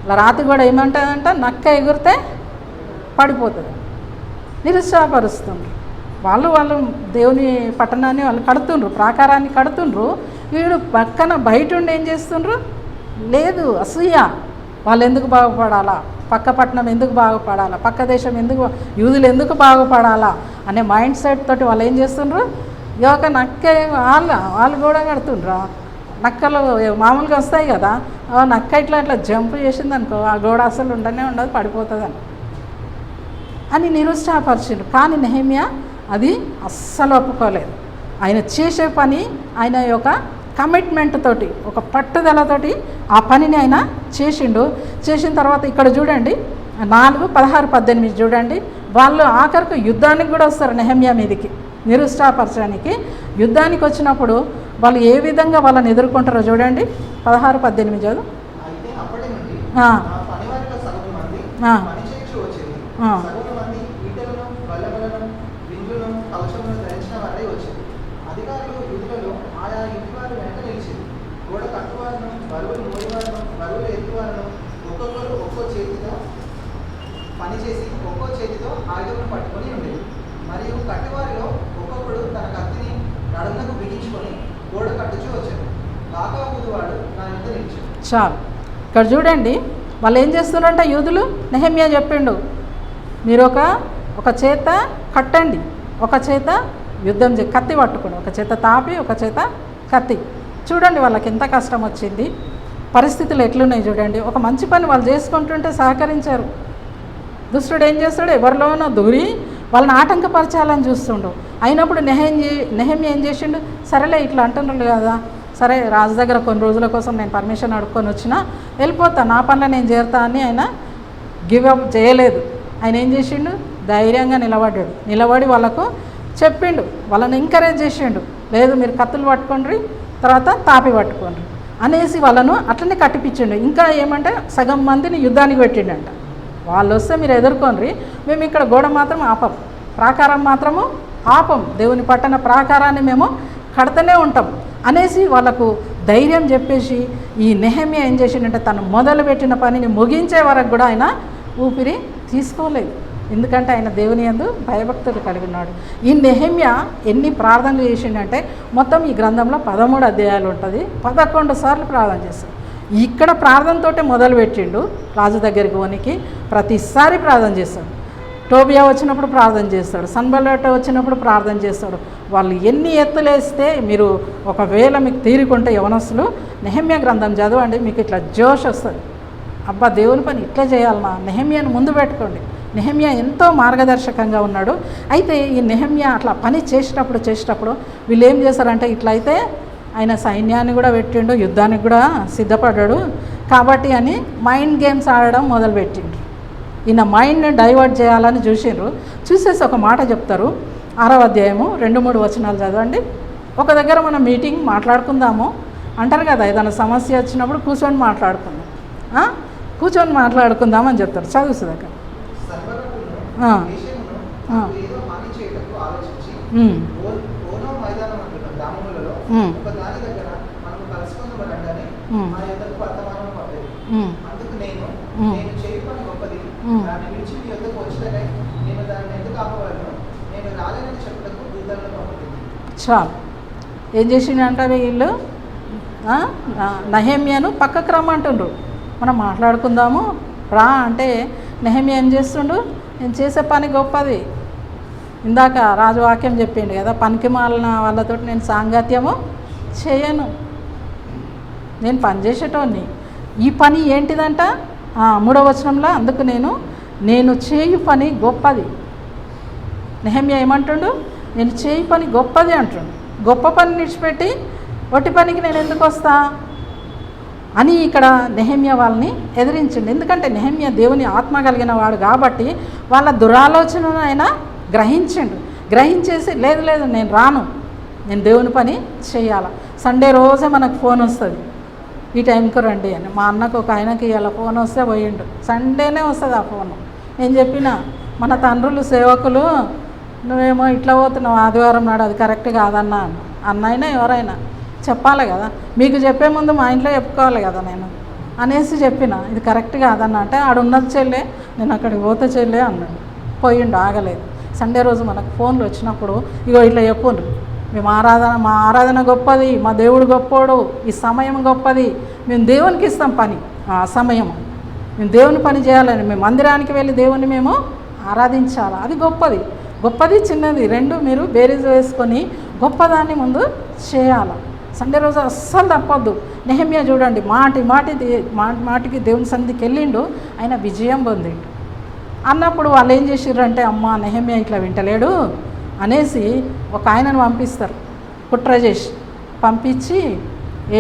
[SPEAKER 1] ఇలా రాతి కూడా ఏమంటుందంట, నక్క ఎగిరితే పడిపోతుంది. నిరుత్సాహపరుస్తుండ్రు. వాళ్ళు దేవుని పట్టణాన్ని వాళ్ళు కడుతుండ్రు, ప్రాకారాన్ని కడుతుండ్రు. వీడు పక్కన బయట ఉండి ఏం చేస్తుండ్రు, లేదు అసూయ. వాళ్ళు ఎందుకు బాగుపడాలా, పక్క పట్టణం ఎందుకు బాగుపడాలా, పక్క దేశం ఎందుకు, యూదులు ఎందుకు బాగుపడాలా అనే మైండ్ సెట్ తోటి వాళ్ళు ఏం చేస్తుండ్రు, ఒక నక్క వాళ్ళు కూడా కడుతుండ్రా. నక్కలు మామూలుగా వస్తాయి కదా, నక్క ఇట్లా జంప్ చేసింది అనుకో, ఆ గోడ అసలు ఉండదు, పడిపోతుంది అని నిరుత్సాహపరిచిండ్రు. కానీ నెహెమ్యా అది అస్సలు ఒప్పుకోలేదు. ఆయన చేసే పని ఆయన యొక్క కమిట్మెంట్ తోటి, ఒక పట్టుదలతోటి ఆ పనిని ఆయన చేసిన తర్వాత ఇక్కడ చూడండి 4:16-18 చూడండి. వాళ్ళు ఆఖరికి యుద్ధానికి కూడా వస్తారు నెహెమ్యా మీదకి, నిరుత్సాహపరచడానికి. యుద్ధానికి వచ్చినప్పుడు వాళ్ళు ఏ విధంగా వాళ్ళని ఎదుర్కొంటారో చూడండి. 16-18 చదువు.
[SPEAKER 2] పనిచేసి ఒక్కో చేతితో ఆయుధం పట్టుకొని ఉండేది. మరియు కట్టివారిలో ఒక్కొక్కడు తన కత్తిని నడుమునకు బిగించుకొని గోడ కట్టుచూ వచ్చాడు. బాగా ఊదువాడు నా యుద్ధ నిలిచాడు.
[SPEAKER 1] చాలు. ఇక్కడ చూడండి వాళ్ళు ఏం చేస్తున్నారంటే యూదులు, నెహెమ్యా చెప్పిండు, మీరు ఒక చేత కట్టండి, ఒక చేత యుద్ధం కత్తి పట్టుకోండి, ఒక చేత తాపి ఒక చేత కత్తి. చూడండి వాళ్ళకి ఎంత కష్టం వచ్చింది, పరిస్థితులు ఎట్లున్నాయి చూడండి. ఒక మంచి పని వాళ్ళు చేసుకుంటుంటే సహకరించారు. దుష్టుడు ఏం చేస్తాడు, ఎవరిలోనో దూరి వాళ్ళని ఆటంకపరచాలని చూస్తుండు. అయినప్పుడు నెహెమ్యా ఏం చేసిండు, సరేలే ఇట్లా అంటున్నారు కదా, సరే రాజు దగ్గర కొన్ని రోజుల కోసం నేను పర్మిషన్ అడుక్కొని వచ్చినా వెళ్ళిపోతా, నా పనిలో నేను చేరుతా అని ఆయన గివప్ చేయలేదు. ఆయన ఏం చేసిండు, ధైర్యంగా నిలబడి వాళ్ళకు చెప్పిండు, వాళ్ళని ఎంకరేజ్ చేసిండు. లేదు మీరు కత్తులు పట్టుకోండి, తర్వాత తాపి పట్టుకోండి అనేసి వాళ్ళను అట్లనే కట్టిపించిండు. ఇంకా ఏమంటే సగం మందిని యుద్ధానికి పెట్టిండంట. వాళ్ళు వస్తే మీరు ఎదుర్కొండ్రి, మేము ఇక్కడ గోడ మాత్రం ఆపం, ప్రాకారం మాత్రము ఆపం, దేవుని పట్టణ ప్రాకారాన్ని మేము కడుతూనే ఉంటాం అనేసి వాళ్ళకు ధైర్యం చెప్పేసి ఈ నెహెమ్యా ఏం చేసిండంటే తను మొదలుపెట్టిన పనిని ముగించే వరకు కూడా ఆయన ఊపిరి తీసుకోలేదు. ఎందుకంటే ఆయన దేవుని యందు భయభక్తులు కలిగి ఉన్నాడు. ఈ నెహెమ్యా ఎన్ని ప్రార్థనలు చేసిండంటే మొత్తం ఈ గ్రంథంలో 13 అధ్యాయాలు ఉంటుంది, 11 సార్లు ప్రార్థన చేస్తాడు. ఇక్కడ ప్రార్థనతోటే మొదలుపెట్టిండు, రాజు దగ్గరికి పోనీకి ప్రతిసారి ప్రార్థన చేస్తాడు. టోబియా వచ్చినప్పుడు ప్రార్థన చేస్తాడు, సన్బల్లట్ వచ్చినప్పుడు ప్రార్థన చేస్తాడు. వాళ్ళు ఎన్ని ఎత్తులేస్తే మీరు ఒకవేళ మీకు తీరుకుంటే యవనస్తులు నెహెమ్యా గ్రంథం చదవండి, మీకు ఇట్లా జోష్ వస్తుంది. అబ్బా దేవుని పని ఇట్లా చేయాలన్నా, నెహెమ్యాను ముందు పెట్టుకోండి. నెహెమ్యా ఎంతో మార్గదర్శకంగా ఉన్నాడు. అయితే ఈ నెహెమ్యా అట్లా పని చేసేటప్పుడు వీళ్ళు ఏం చేస్తారంటే, ఇట్లా అయితే ఆయన సైన్యాన్ని కూడా పెట్టిండు, యుద్ధానికి కూడా సిద్ధపడ్డాడు కాబట్టి అని మైండ్ గేమ్స్ ఆడడం మొదలుపెట్టిండ్రు. ఈయన మైండ్ని డైవర్ట్ చేయాలని చూసేసి ఒక మాట చెప్తారు. 6వ అధ్యాయము 2-3 వచనాలు చదవండి. ఒక దగ్గర మనం మీటింగ్ మాట్లాడుకుందాము అంటారు కదా, ఏదైనా సమస్య వచ్చినప్పుడు కూర్చొని మాట్లాడుకుందాం అని చెప్తారు. చదువు దగ్గర చాలు. ఏం చేసిండంటారు వీళ్ళు, నెహెమ్యాను పక్కకు రమ్మంటుండ్రు, మనం మాట్లాడుకుందాము రా అంటే నెహెమ్యా ఏం చేస్తుండు, నేను చేసే పని గొప్పది. ఇందాక రాజు వాక్యం చెప్పిండు కదా, పనికి మాలిన వాళ్ళతో నేను సాంగత్యము చేయను, నేను పని చేసేటోని. ఈ పని ఏంటిదంట 3వ వచనంలో, అందుకు నేను చేయు పని గొప్పది. నెహెమ్యా ఏమంటుండు, నేను చేయు పని గొప్పది అంటుండు. గొప్ప పని విడిచిపెట్టి ఒట్టి పనికి నేను ఎందుకు వస్తా అని ఇక్కడ నెహెమ్యా వాళ్ళని ఎదిరించిండు. ఎందుకంటే నెహెమ్యా దేవుని ఆత్మ కలిగిన వాడు కాబట్టి వాళ్ళ దురాలోచనను ఆయన గ్రహించేసి లేదు నేను రాను, నేను దేవుని పని చేయాలి. సండే రోజే మనకు ఫోన్ వస్తుంది, ఈ టైంకి రండి అని. మా అన్నకు ఒక ఆయనకి ఇలా ఫోన్ వస్తే పోయిండు, సండేనే వస్తుంది ఆ ఫోను. నేను చెప్పిన మన తండ్రులు సేవకులు, నువ్వేమో ఇట్లా పోతున్నావు ఆదివారం నాడు, అది కరెక్ట్ కాదన్నా అన్నైనా ఎవరైనా చెప్పాలి కదా, మీకు చెప్పే ముందు మా ఇంట్లో చెప్పుకోవాలి కదా నేను అనేసి చెప్పిన, ఇది కరెక్ట్ కాదన్న అంటే ఆడున్నది చెల్లె, నేను అక్కడికి పోతే చెల్లె అన్నాడు. పోయిండు, ఆగలేదు. సండే రోజు మనకు ఫోన్లు వచ్చినప్పుడు ఇగో ఇట్లా చెప్పుండ్రు, మా ఆరాధన గొప్పది, మా దేవుడు గొప్పోడు, ఈ సమయం గొప్పది, మేము దేవునికి ఇస్తాం పని. ఆ సమయం మేము దేవుని పని చేయాలని, మేము మందిరానికి వెళ్ళి దేవుని మేము ఆరాధించాలి, అది గొప్పది చిన్నది రెండు మీరు బేరీజు వేసుకొని గొప్పదాన్ని ముందు చేయాలి. సండే రోజు అస్సలు తప్పొద్దు. నెహెమ్యా చూడండి, మాటికి దేవుని సన్నిధికి వెళ్ళిండు, ఆయన విజయం పొందిండు. అన్నప్పుడు వాళ్ళు ఏం చేసిర్రంటే, అమ్మ నెహెమ్యా ఇట్లా వింటలేడు అనేసి ఒక ఆయనను పంపిస్తారు, కుట్ర చేసి పంపించి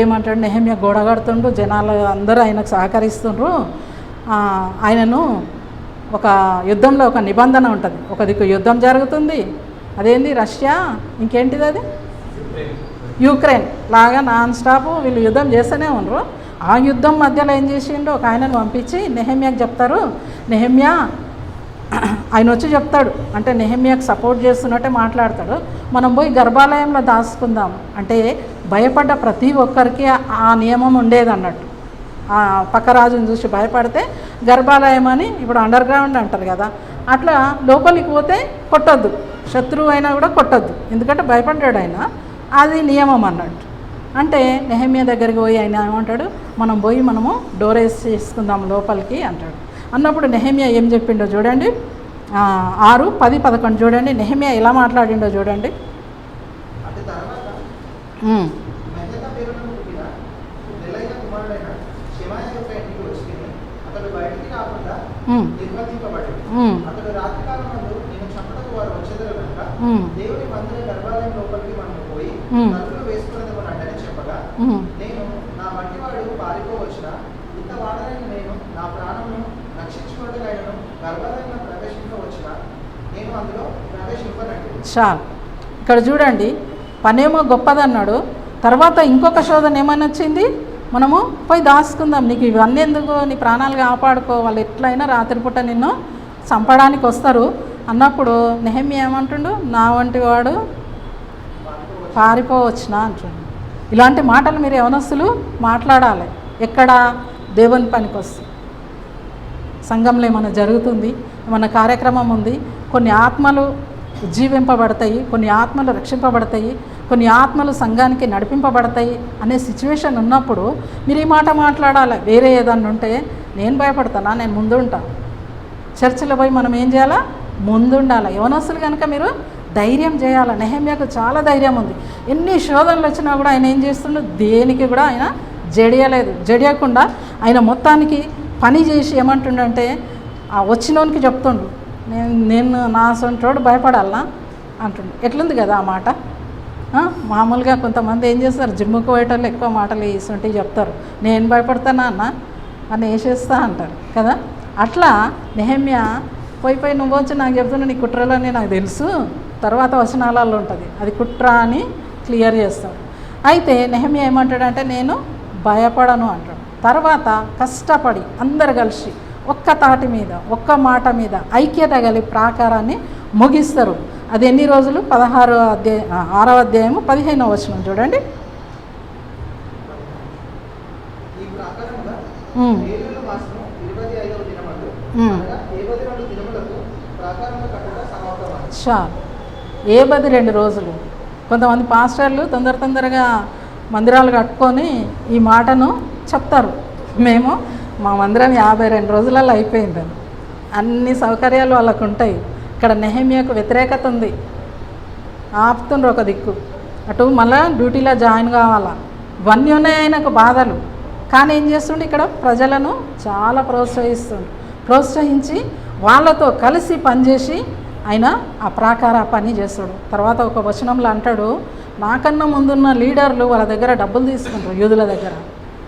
[SPEAKER 1] ఏమంటాడు, నెహెమ్యా గోడ కడుతుండ్రు, జనాలు అందరూ ఆయనకు సహకరిస్తుండ్రు, ఆయనను ఒక యుద్ధంలో ఒక నిబంధన ఉంటుంది, ఒక దిక్కు యుద్ధం జరుగుతుంది, అదేంది రష్యా, ఇంకేంటిది అది యుక్రెయిన్ లాగా నాన్ స్టాప్ వీళ్ళు యుద్ధం చేస్తూనే ఉండరు. ఆ యుద్ధం మధ్యలో ఏం చేసిండు, ఒక ఆయనను పంపించి నెహెమ్యాకి చెప్తారు. నెహెమ్యా ఆయన వచ్చి చెప్తాడు, అంటే నెహెమ్యాకి సపోర్ట్ చేస్తున్నట్టే మాట్లాడతాడు, మనం పోయి గర్భాలయంలో దాచుకుందాం అంటే. భయపడ్డ ప్రతి ఒక్కరికి ఆ నియమం ఉండేది అన్నట్టు. పక్క రాజుని చూసి భయపడితే గర్భాలయం అని, ఇప్పుడు అండర్ గ్రౌండ్ అంటారు కదా, అట్లా లోపలికి పోతే కొట్టొద్దు, శత్రువు అయినా కూడా కొట్టొద్దు, ఎందుకంటే భయపడ్డాడు ఆయన, అది నియమం అన్నట్టు. అంటే నెహెమ్యా దగ్గరికి పోయి ఆయన ఏమంటాడు, మనము డోర్ వేసి చేసుకుందాం లోపలికి అంటాడు. అన్నప్పుడు నెహెమ్యా ఏం చెప్పిండో చూడండి, 6, 10, 11 చూడండి, నెహెమ్యా ఎలా మాట్లాడిండో చూడండి. చాలు, ఇక్కడ చూడండి, పనేమో గొప్పదన్నాడు, తర్వాత ఇంకొక శోధన ఏమని వచ్చింది, మనము పోయి దాచుకుందాం, నీకు ఇవన్నీ ఎందుకు, నీ ప్రాణాలు కాపాడుకో, వాళ్ళు ఎట్లయినా రాత్రిపూట నిన్ను చంపడానికి వస్తారు అన్నప్పుడు నెహెమ్యా ఏమంటుండు, నా వంటి వాడు పారిపోవచ్చునా అంటుండు. ఇలాంటి మాటలు మీరు యవనస్తులు మాట్లాడాలి. ఎక్కడ దేవుని పనికి వస్తుంది, సంఘంలో ఏమైనా జరుగుతుంది, ఏమైనా కార్యక్రమం ఉంది, కొన్ని ఆత్మలు ఉజ్జీవింపబడతాయి, కొన్ని ఆత్మలు రక్షింపబడతాయి, కొన్ని ఆత్మలు సంఘానికి నడిపింపబడతాయి అనే సిచ్యువేషన్ ఉన్నప్పుడు మీరు ఈ మాట మాట్లాడాలి. వేరే ఏదన్నా ఉంటే నేను భయపడతానా, నేను ముందుంటాను. చర్చిలో పోయి మనం ఏం చేయాలా, ముందుండాలి. యవనస్తులు కనుక మీరు ధైర్యం చేయాలి. నెహెమ్యాకు చాలా ధైర్యం ఉంది. ఎన్ని శోధనలు వచ్చినా కూడా ఆయన ఏం చేస్తుండో, దేనికి కూడా ఆయన జడియకుండా ఆయన మొత్తానికి పని చేసి ఏమంటుండంటే, ఆ వచ్చినోనికి చెప్తుండు, నేను నా సొంతోడు భయపడాలనా అంటుండు. ఎట్లుంది కదా ఆ మాట. మామూలుగా కొంతమంది ఏం చేస్తారు, జిమ్ముకు పోయేటోళ్ళు ఎక్కువ మాటలు ఇస్తుంటివి చెప్తారు, నేను భయపడతానా అన్న అని వేసేస్తా అంటారు కదా. అట్లా నెహెమ్యా పోయి నువ్వు వచ్చి నాకు చెప్తున్నా, నీ కుట్రలోనే నాకు తెలుసు, తర్వాత వచనాలలో ఉంటుంది అది కుట్ర అని క్లియర్ చేస్తాడు. అయితే నెహెమ్యా ఏమంటాడంటే, నేను భయపడను అంటాడు. తర్వాత కష్టపడి అందరు కలిసి ఒక్క తాటి మీద ఒక్క మాట మీద ఐక్యత కలిగి ప్రాకారాన్ని ముగిస్తారు. అది ఎన్ని రోజులు, 6వ అధ్యాయము 15వ వచనం చూడండి. చాలు, 72 రోజులు. కొంతమంది పాస్టర్లు తొందరగా మందిరాలు కట్టుకొని ఈ మాటను చెప్తారు, మా మందిరం 52 రోజులలో అయిపోయిందని. అన్ని సౌకర్యాలు వాళ్ళకు ఉంటాయి. ఇక్కడ నెహెమ్యాకు వ్యతిరేకత ఉంది, ఆపుతుండ్రు ఒక దిక్కు, అటు మళ్ళీ డ్యూటీలో జాయిన్ కావాలా, ఇవన్నీ ఉన్నాయి ఆయనకు బాధలు. కానీ ఏం చేస్తుండే, ఇక్కడ ప్రజలను చాలా ప్రోత్సహించి వాళ్ళతో కలిసి పనిచేసి ఆయన ఆ ప్రాకార పని చేస్తాడు. తర్వాత ఒక వచనంలో అంటాడు, నాకన్నా ముందున్న లీడర్లు వాళ్ళ దగ్గర డబ్బులు తీసుకుంటారు యూదుల దగ్గర,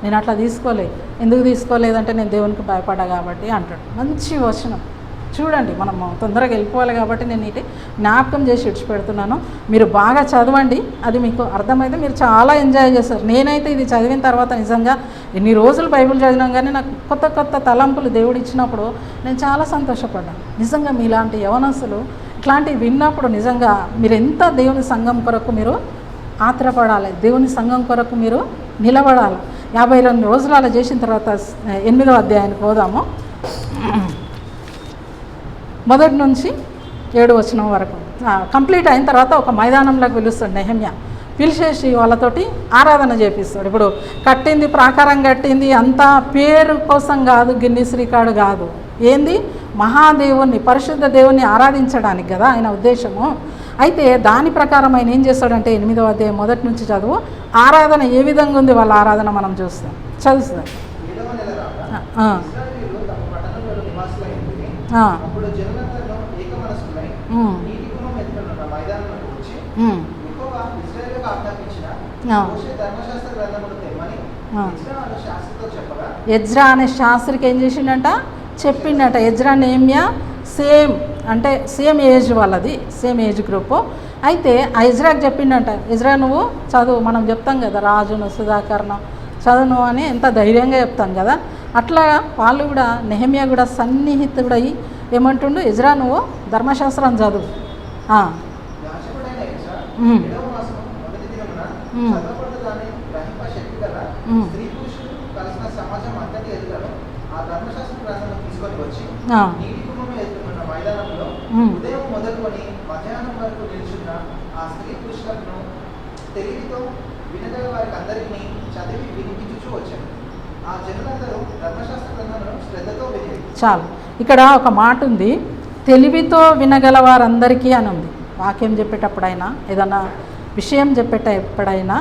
[SPEAKER 1] నేను అట్లా తీసుకోలేదు. ఎందుకు తీసుకోలేదంటే నేను దేవునికి భయపడ్డా కాబట్టి అంటాడు. మంచి వచనం చూడండి, మనం తొందరగా వెళ్ళిపోవాలి కాబట్టి నేను ఇటు జ్ఞాపకం చేసి విడిచిపెడుతున్నాను. మీరు బాగా చదవండి, అది మీకు అర్థమైతే మీరు చాలా ఎంజాయ్ చేస్తారు. నేనైతే ఇది చదివిన తర్వాత నిజంగా ఎన్ని రోజులు బైబిల్ చదివినా కానీ నాకు కొత్త కొత్త తలంపులు దేవుడు ఇచ్చినప్పుడు నేను చాలా సంతోషపడ్డాను. నిజంగా మీలాంటి యవనస్తులు ఇట్లాంటివి విన్నప్పుడు నిజంగా మీరు ఎంత దేవుని సంఘం కొరకు మీరు ఆత్రపడాలి, దేవుని సంఘం కొరకు మీరు నిలబడాలి. 52 రోజులు అలా చేసిన తర్వాత 8వ అధ్యాయానికి పోదాము. 1 నుంచి 7 వచనం వరకు కంప్లీట్ అయిన తర్వాత ఒక మైదానంలోకి పిలుస్తాడు నెహెమ్యా. పిలిచేసి వాళ్ళతోటి ఆరాధన చేపిస్తాడు. ఇప్పుడు కట్టింది, ప్రాకారం కట్టింది అంతా పేరు కోసం కాదు, గిన్నిస్ రికార్డు కాదు, ఏంది మహాదేవుని, పరిశుద్ధ దేవుని ఆరాధించడానికి కదా ఆయన ఉద్దేశము. అయితే దాని ప్రకారం ఆయన ఏం చేస్తాడంటే 8వ అధ్యాయం 1 నుంచి చదువు. ఆరాధన ఏ విధంగా ఉంది వాళ్ళ ఆరాధన మనం చూస్తాం, చదువుతాం.
[SPEAKER 2] అప్పుడు జనులందరూ ఏకమనస్కులై నీటి గుమ్మం ఎదుట మైదానంలోకి వచ్చి యెహోవా ఇశ్రాయేలుకు ఆజ్ఞాపించిన మోషే ధర్మశాస్త్ర గ్రంథమును తెమ్మని ఎజ్రా అనే శాస్త్రితో చెప్పగా,
[SPEAKER 1] ఎజ్రా అనే శాస్త్రికి ఏం చేసిండంట, చెప్పిండట. ఎజ్రా నెహెమ్యా సేమ్ ఏజ్ వాళ్ళది, సేమ్ ఏజ్ గ్రూపు. అయితే ఆ ఎజ్రాకి చెప్పిండంట, ఎజ్రా నువ్వు చదువు, మనం చెప్తాం కదా రాజును సుధాకర్ను చదువును అని ఎంత ధైర్యంగా చెప్తాం కదా, అట్లా వాళ్ళు కూడా నెహెమ్యా కూడా సన్నిహితుడై ఏమంటుండు, ఎజ్రా నువ్వు ధర్మశాస్త్రం చదువు.
[SPEAKER 2] ఉదయం మొదలుకొని మధ్యాహ్నం వరకు నిల్చున్న ఆ స్త్రీ పురుషులను తెలివితో వినగల వారికి అందరినీ చదివి వినిపించుచూ వచ్చాను. ఆ జనులందరూ ధర్మశాస్త్ర గ్రంథమును శ్రద్ధతో వినేది.
[SPEAKER 1] చాలు, ఇక్కడ ఒక మాట ఉంది, తెలివితో వినగల వారందరికీ అని ఉంది. వాక్యం చెప్పేటప్పుడైనా ఏదైనా విషయం చెప్పేటప్పుడైనా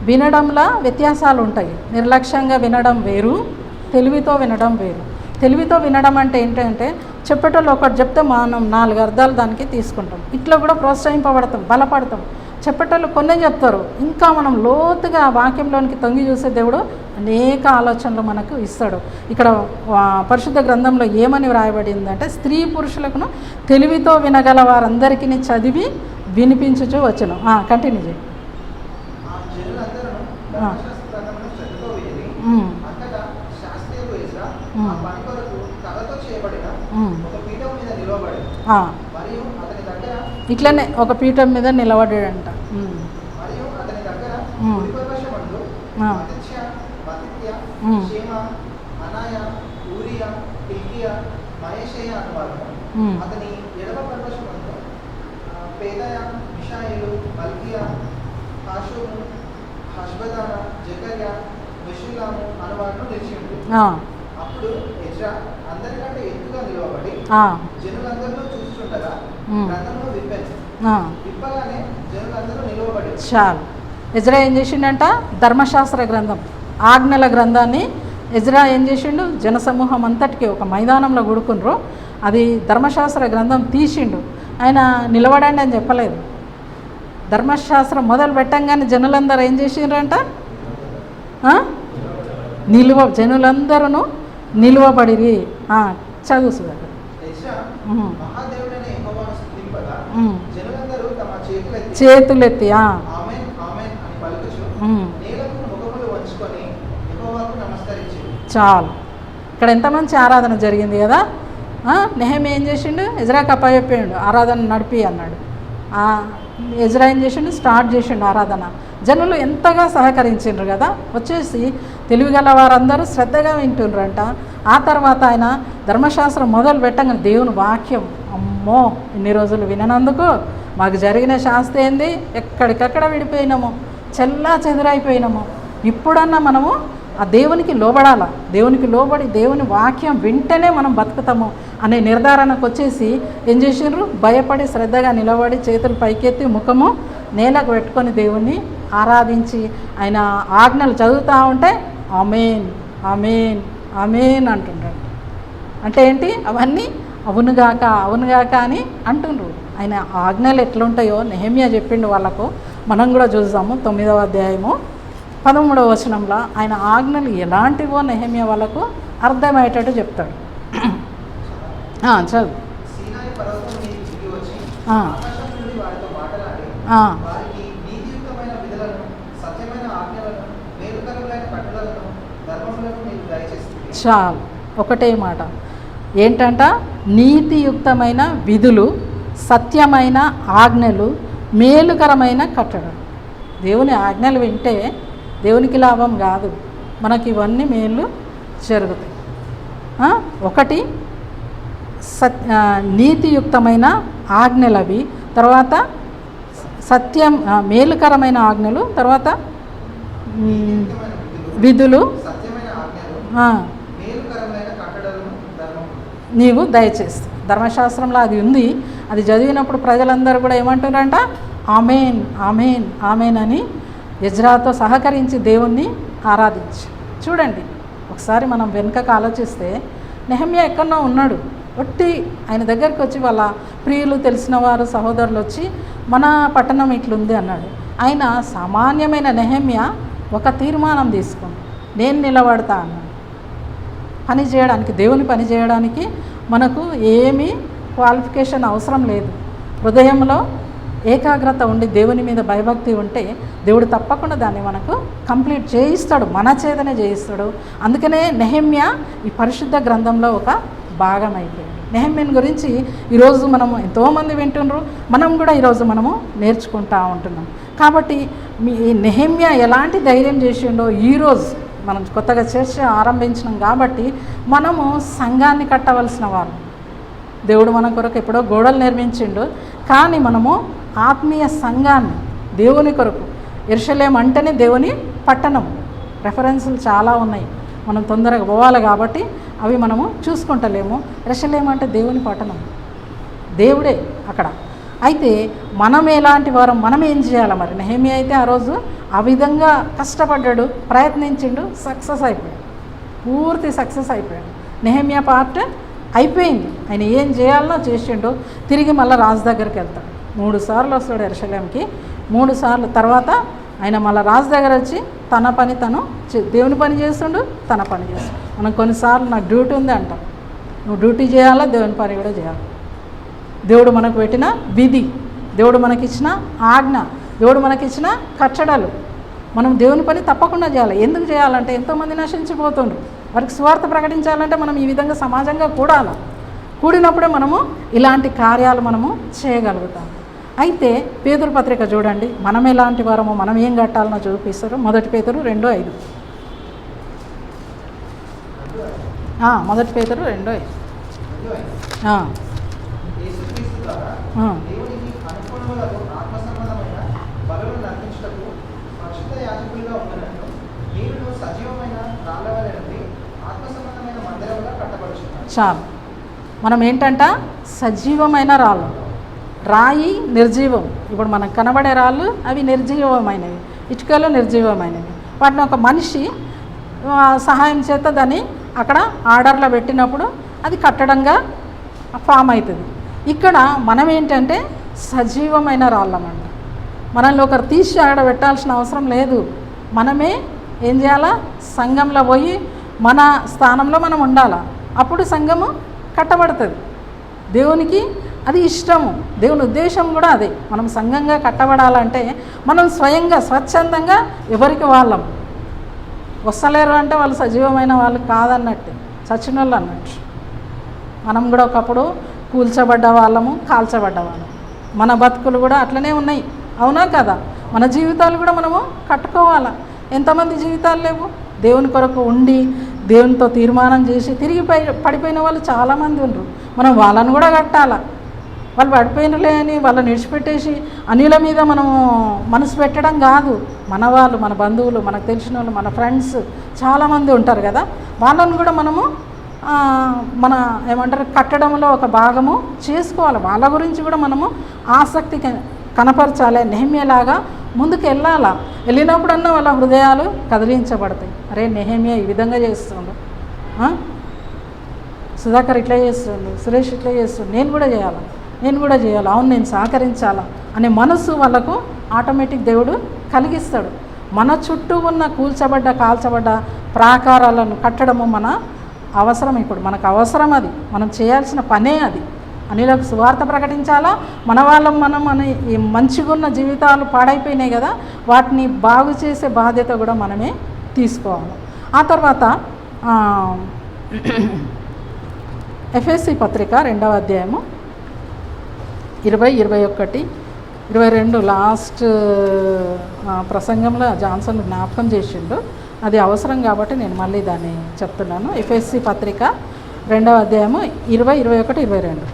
[SPEAKER 1] వినడంలో వ్యత్యాసాలు ఉంటాయి. నిర్లక్ష్యంగా వినడం వేరు, తెలివితో వినడం వేరు. తెలివితో వినడం అంటే ఏంటంటే చెప్పేటోళ్ళు ఒకటి చెప్తే మనం 4 అర్థాలు దానికి తీసుకుంటాం. ఇట్లా కూడా ప్రోత్సహింపబడతాం, బలపడతాం. చెప్పేటోళ్ళు కొన్నే చెప్తారు, ఇంకా మనం లోతుగా వాక్యంలోనికి తొంగి చూసే దేవుడు అనేక ఆలోచనలు మనకు ఇస్తాడు. ఇక్కడ పరిశుద్ధ గ్రంథంలో ఏమని వ్రాయబడిందంటే, స్త్రీ పురుషులకు తెలివితో వినగల వారందరికీ చదివి వినిపించుచూ వచ్చను. కంటిన్యూ చేయి. ఇట్లనే ఒక పీఠం మీద నిలబడాడంట.
[SPEAKER 2] అప్పుడు ఎజ్రా అందరికంటే ఎత్తుగా నిలవబడి జనులందరూ చూస్తుండగా గ్రంథంలో విప్పగానే జనులందరూ నిలవబడి.
[SPEAKER 1] చాలు, ఎజ్రా ఏం చేసిండంట, ధర్మశాస్త్ర గ్రంథం, ఆజ్ఞల గ్రంథాన్ని ఎజ్రా ఏం చేసిండు, జనసమూహం అంతటికి ఒక మైదానంలో కూడుకుండ్రు, అది ధర్మశాస్త్ర గ్రంథం తీసిండు. ఆయన నిలబడండి అని చెప్పలేదు. ధర్మశాస్త్రం మొదలు పెట్టంగానే జనులందరూ ఏం చేసిండ్రంట, జనులందరూ నిలువబడిరి. చదువు సుధాకర్. చేతులెత్తి చాలు, ఇక్కడ ఎంత మంచి ఆరాధన జరిగింది కదా. నెహెమ్యా ఏం చేసిండు, ఎజ్రాకి అప్పచెప్పిండు ఆరాధన నడిపి అన్నాడు. ఎజ్రా ఏం చేసిండు, స్టార్ట్ చేసిండు ఆరాధన. జనులు ఎంతగా సహకరించిండ్రు కదా, వచ్చేసి తెలివిగల వారందరూ శ్రద్ధగా వింటుండ్రంట. ఆ తర్వాత ఆయన ధర్మశాస్త్రం మొదలు పెట్టంగా దేవుని వాక్యం, అమ్మో ఇన్ని రోజులు విననందుకు మాకు జరిగిన శాస్త్రం ఏంది, ఎక్కడికక్కడ విడిపోయినాము, చెల్లా చెదురైపోయినాము. ఇప్పుడన్నా మనము ఆ దేవునికి లోబడాలా, దేవునికి లోబడి దేవుని వాక్యం వింటేనే మనం బతుకుతాము అనే నిర్ధారణకు వచ్చేసి ఏం చేసిండ్రు, భయపడి శ్రద్ధగా నిలబడి చేతులు పైకెత్తి ముఖము నేలకు పెట్టుకొని దేవుణ్ణి ఆరాధించి ఆయన ఆజ్ఞలు చదువుతూ ఉంటే ఆమేన్ ఆమేన్ ఆమేన్ అంటుంటాడు. అంటే ఏంటి, అవన్నీ అవునుగాక అవునుగాక అని అంటుండ్రు. ఆయన ఆజ్ఞలు ఎట్లుంటాయో నెహెమ్యా చెప్పిండు వాళ్ళకు. మనం కూడా చూసాము 9వ అధ్యాయము 13వ వచనంలో ఆయన ఆజ్ఞలు ఎలాంటివో నెహెమ్యా వాళ్ళకు అర్థమయ్యేటట్టు చెప్తాడు. చదువు.
[SPEAKER 2] సీనాయి పర్వతం మీదికి దిగి వచ్చి
[SPEAKER 1] ఆ.
[SPEAKER 2] ఆకాశం నుండి వారితో మాట్లాడి
[SPEAKER 1] ఆ,
[SPEAKER 2] వారికి నీతియుక్తమైన విధులను, సత్యమైన ఆజ్ఞలను, మేలుకరములైన కట్టడలను, ధర్మములను మీరు దయచేస్తుంది.
[SPEAKER 1] చాలు, ఒకటే మాట ఏంటంట, నీతియుక్తమైన విధులు, సత్యమైన ఆజ్ఞలు, మేలుకరమైన కట్టడం. దేవుని ఆజ్ఞలు వింటే దేవునికి లాభం కాదు, మనకి ఇవన్నీ మేలు జరుగుతాయి. ఒకటి నీతియుక్తమైన ఆజ్ఞలు అవి, తర్వాత సత్యం మేలుకరమైన ఆజ్ఞలు, తర్వాత విధులు,
[SPEAKER 2] సత్యమైన ఆజ్ఞలు, మేలుకరములైన కట్టడలను, ధర్మములు
[SPEAKER 1] నీవు దయచేసి. ధర్మశాస్త్రంలో అది ఉంది. అది చదివినప్పుడు ప్రజలందరూ కూడా ఏమంటున్నారంట, ఆమేన్ ఆమేన్ ఆమేన్ అని ఎజ్రాతో సహకరించి దేవుణ్ణి ఆరాధించి. చూడండి ఒకసారి మనం వెనుకకు ఆలోచిస్తే నెహెమ్యా ఎక్కడో ఉన్నాడు, ఒట్టి ఆయన దగ్గరికి వచ్చి వాళ్ళ ప్రియులు తెలిసిన వారు సహోదరులు వచ్చి మన పట్టణం ఇట్లుంది అన్నాడు. ఆయన సామాన్యమైన నెహెమ్యా ఒక తీర్మానం తీసుకుంది, నేను నిలబడతా అన్నాడు. పని చేయడానికి, దేవుని పని చేయడానికి మనకు ఏమీ క్వాలిఫికేషన్ అవసరం లేదు. హృదయంలో ఏకాగ్రత ఉండి దేవుని మీద భయభక్తి ఉంటే దేవుడు తప్పకుండా దాన్ని మనకు కంప్లీట్ చేయిస్తాడు, మన చేతనే చేయిస్తాడు. అందుకనే నెహెమ్యా ఈ పరిశుద్ధ గ్రంథంలో ఒక భాగం అయిపోయాడు. నెహెమ్యాని గురించి ఈరోజు మనము ఎంతోమంది వింటున్నారు, మనం కూడా ఈరోజు మనము నేర్చుకుంటూ ఉంటున్నాం. కాబట్టి మీ నెహెమ్యా ఎలాంటి ధైర్యం చేసిండో ఈరోజు మనం కొత్తగా చర్చ ఆరంభించినాం కాబట్టి మనము సంఘాన్ని కట్టవలసిన వారు. దేవుడు మన కొరకు ఎప్పుడో గోడలు నిర్మించిండు, కానీ మనము ఆత్మీయ సంఘాన్ని దేవుని కొరకు, యెరూషలేము అంటేనే దేవుని పట్టణం, రెఫరెన్సులు చాలా ఉన్నాయి, మనం తొందరగా పోవాలి కాబట్టి అవి మనము చూసుకుంటలేము. యెరూషలేము అంటే దేవుని పట్టణం, దేవుడే అక్కడ. అయితే మనం ఎలాంటి వారం, మనం ఏం చేయాలి మరి? నెహెమ్యా అయితే ఆ రోజు ఆ విధంగా కష్టపడ్డాడు, ప్రయత్నించిండు, సక్సెస్ అయిపోయాడు, పూర్తి సక్సెస్ అయిపోయాడు. నెహెమ్యా పార్ట్ అయిపోయింది. ఆయన ఏం చేయాలనో చేసిండు. తిరిగి మళ్ళీ రాజు దగ్గరికి వెళ్తాడు. 3 సార్లు వస్తాడు యెరూషలేముకి. 3 సార్లు తర్వాత ఆయన మళ్ళీ రాజు దగ్గర వచ్చి తన పని తను దేవుని పని చేస్తుండు, తన పని చేస్తుండు. మనం కొన్నిసార్లు నాకు డ్యూటీ ఉంది అంటాం. నువ్వు డ్యూటీ చేయాలా, దేవుని పని కూడా చేయాలి. దేవుడు మనకు పెట్టిన విధి, దేవుడు మనకిచ్చిన ఆజ్ఞ, దేవుడు మనకిచ్చిన కట్టడలు, మనం దేవుని పని తప్పకుండా చేయాలి. ఎందుకు చేయాలంటే ఎంతోమంది నశించిపోతుండ్రు, వారికి సువార్త ప్రకటించాలంటే మనం ఈ విధంగా సమాజంగా కూడాలి. కూడినప్పుడే మనము ఇలాంటి కార్యాలు మనము చేయగలుగుతాం. అయితే పేతురు పత్రిక చూడండి, మనం ఎలాంటి వారమో, మనం ఏం కట్టాలనో చూపిస్తారు. 1 పేతురు 2:5. 1 పేతురు 2:5.
[SPEAKER 2] యేసుక్రీస్తు ద్వారా దేవునికి అనుకూలములకు ఆత్మ సంబంధమైన బలులను నర్పించుటకు పరిశుద్ధ యాజకులుగా ఉన్నట్లు మీరు సజీవమైన రాళ్ళ వలె నుండి ఆత్మ సంబంధమైన మందిరముగా కట్టబడుచున్నారు.
[SPEAKER 1] చాలు, మనం ఏంటంట, సజీవమైన రాళ్ళు. రాయి నిర్జీవం. ఇప్పుడు మనకు కనబడే రాళ్ళు అవి నిర్జీవమైనవి, ఇటుకలు నిర్జీవమైనవి. వాటిని ఒక మనిషి సహాయం చేత దాన్ని అక్కడ ఆర్డర్లో పెట్టినప్పుడు అది కట్టడంగా ఫామ్ అవుతుంది. ఇక్కడ మనం ఏంటంటే సజీవమైన రాళ్ళమంట. మనల్ని ఒకరు తీసి ఆడ పెట్టాల్సిన అవసరం లేదు. మనమే ఏం చేయాలా, సంఘంలో పోయి మన స్థానంలో మనం ఉండాలా. అప్పుడు సంఘము కట్టబడుతుంది. దేవునికి అది ఇష్టము, దేవుని ఉద్దేశం కూడా అదే. మనం సంఘంగా కట్టబడాలంటే మనం స్వయంగా స్వచ్ఛందంగా ఎవరికి వాళ్ళం. వస్తలేరు అంటే వాళ్ళు సజీవమైన వాళ్ళు కాదన్నట్టు, చచ్చిన వాళ్ళు అన్నట్టు. మనం కూడా ఒకప్పుడు కూల్చబడ్డ వాళ్ళము, కాల్చబడ్డ వాళ్ళము. మన బతుకులు కూడా అట్లనే ఉన్నాయి, అవునా కదా? మన జీవితాలు కూడా మనము కట్టుకోవాలా. ఎంతమంది జీవితాలు లేవు, దేవుని కొరకు ఉండి దేవునితో తీర్మానం చేసి తిరిగి పడిపోయిన వాళ్ళు చాలామంది ఉన్నారు. మనం వాళ్ళని కూడా కట్టాలా. వాళ్ళు పడిపోయినలే అని వాళ్ళని విడిచిపెట్టేసి అన్యుల మీద మనము మనసు పెట్టడం కాదు. మన వాళ్ళు, మన బంధువులు, మనకు తెలిసిన వాళ్ళు, మన ఫ్రెండ్స్ చాలామంది ఉంటారు కదా, వాళ్ళని కూడా మనము మన ఏమంటారు కట్టడంలో ఒక భాగము చేసుకోవాలి. వాళ్ళ గురించి కూడా మనము ఆసక్తి కనపరచాలి. నెహెమ్యాలాగా ముందుకు వెళ్ళాలా. వెళ్ళినప్పుడన్నా వాళ్ళ హృదయాలు కదిలించబడతాయి. అరే నెహెమ్యా ఈ విధంగా చేస్తుండు, సుధాకర్ ఇట్లా చేస్తుండు, సురేష్ ఇట్లా చేస్తుండు, నేను కూడా చేయాలి, అవును నేను సహకరించాలా అనే మనసు వాళ్ళకు ఆటోమేటిక్ దేవుడు కలిగిస్తాడు. మన చుట్టూ ఉన్న కాల్చబడ్డ ప్రాకారాలను కట్టడము మన అవసరం. ఇప్పుడు మనకు అవసరం, అది మనం చేయాల్సిన పనే. అది అన్యులకు సువార్త ప్రకటించాలా. మన ఈ మంచిగా ఉన్న జీవితాలు పాడైపోయినాయి కదా, వాటిని బాగు చేసే బాధ్యత కూడా మనమే తీసుకోవాలి. ఆ తర్వాత ఎఫెసీ పత్రిక 2వ అధ్యాయము 20, 21, 22 లాస్ట్ ప్రసంగంలో జాన్సన్ జ్ఞాపకం చేసిండు. అది అవసరం కాబట్టి నేను మళ్ళీ దాన్ని చెప్తున్నాను. ఎఫెసీ పత్రిక 2వ అధ్యాయము 20, 21, 22.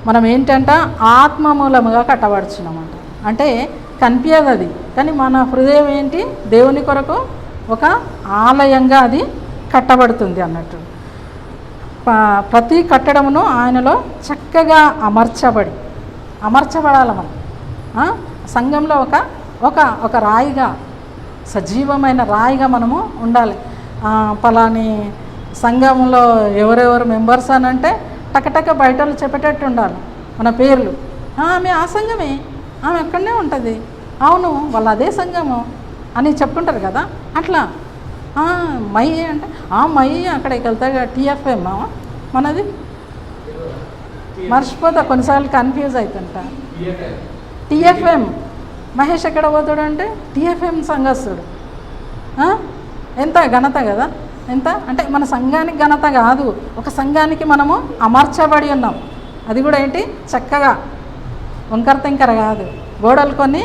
[SPEAKER 1] మనం ఏంటంటే ఆత్మ మూలముగా కట్టబడుచున్నామంట. అంటే కనిపించదు అది, కానీ మన హృదయం ఏంటి, దేవుని కొరకు ఒక ఆలయంగా అది కట్టబడుతుంది అన్నట్టు. ప్రతి కట్టడమును ఆయనలో చక్కగా అమర్చబడాలి. మనం సంఘంలో ఒక రాయిగా, సజీవమైన రాయిగా మనము ఉండాలి. పలాని సంఘంలో ఎవరెవరు మెంబర్స్ అని అంటే టకటక బయట చెప్పేటట్టు ఉండాలి మన పేర్లు. ఆమె ఆ సంఘమే, ఆమె అక్కడనే ఉంటుంది, అవును వాళ్ళు అదే సంఘము అని చెప్పుకుంటారు కదా. అట్లా మై అంటే మై అక్కడికి వెళ్తా టీఎఫ్ఎం మనది మర్చిపోతా, కొన్నిసార్లు కన్ఫ్యూజ్ అవుతుంటా. టీఎఫ్ఎం మహేష్ ఎక్కడ పోతాడు అంటే టీఎఫ్ఎం సంఘస్థుడు. ఎంత ఘనత కదా, ఎంత అంటే మన సంఘానికి ఘనత కాదు, ఒక సంఘానికి మనము అమర్చబడి ఉన్నాం. అది కూడా ఏంటి చక్కగా వంకర తెంకర కాదు, గోడలు కొన్ని